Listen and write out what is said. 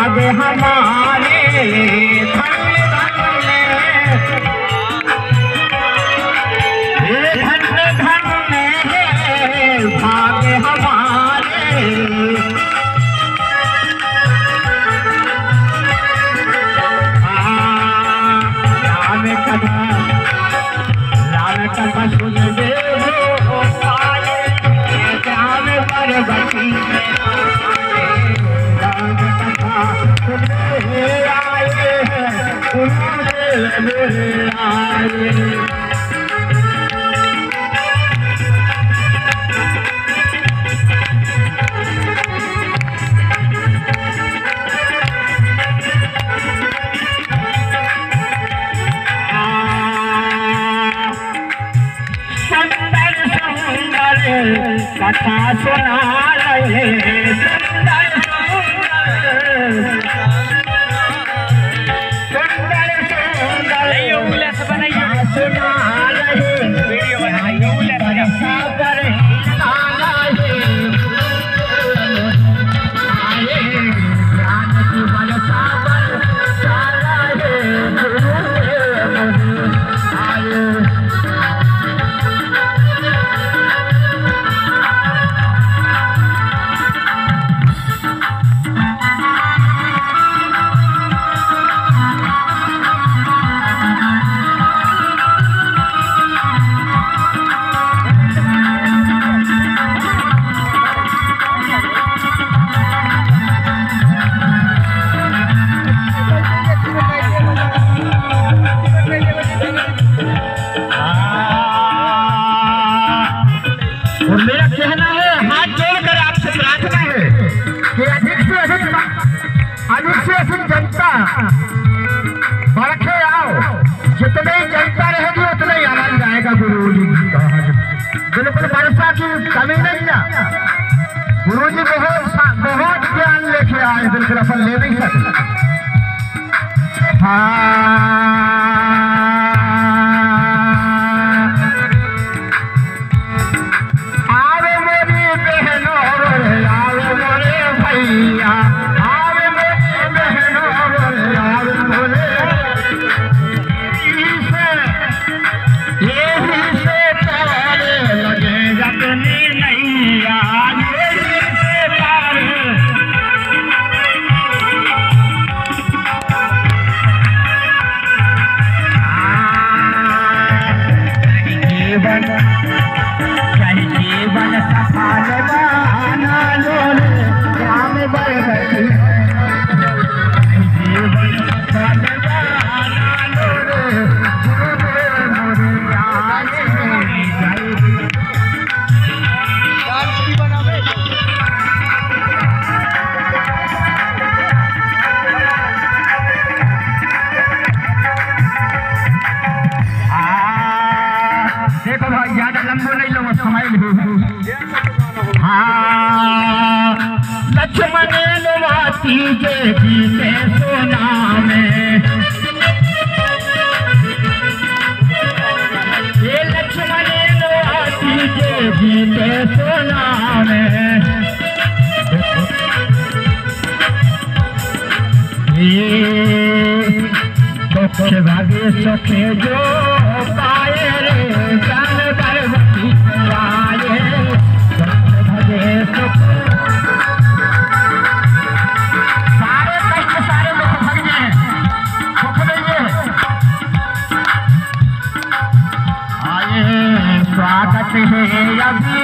भाग हमारे भाग हमारे राम कथा सुन दे राम परवती राम कथा सुन आए आए कथा सुना रहे सुंदर सुंदर सुंदर सुना रहे वीडियो बनाइए सागर आए ज्ञान की बरसा बरसा रहे आए मेरा कहना है, हाथ जोड़कर आपसे प्रार्थना है कि अधिक से अधिक जनता बढ़के आओ। जितने जनता रहेगी उतना ही आनंद आएगा। गुरु जी बिल्कुल वर्षा की कमी नहीं है। गुरु जी बहुत ज्ञान लेके आए, बिल्कुल अपन ले नहीं सकते। जीवन सफल बना लो राम बरबती जीवन सफल बना लो देखो भाई ज्यादा लंबो नहीं लो समय लक्ष्मण लुवाती जे जीते सोना में ये लक्ष्मण लुवाती जे जीते सोना में ये दुख भाग्य सुखे जो पाए रे जान बरबती आए दुख भगे सुख सारे कष्ट सारे दुख भग जाए सुख मिलिए आए स्वागत है अभी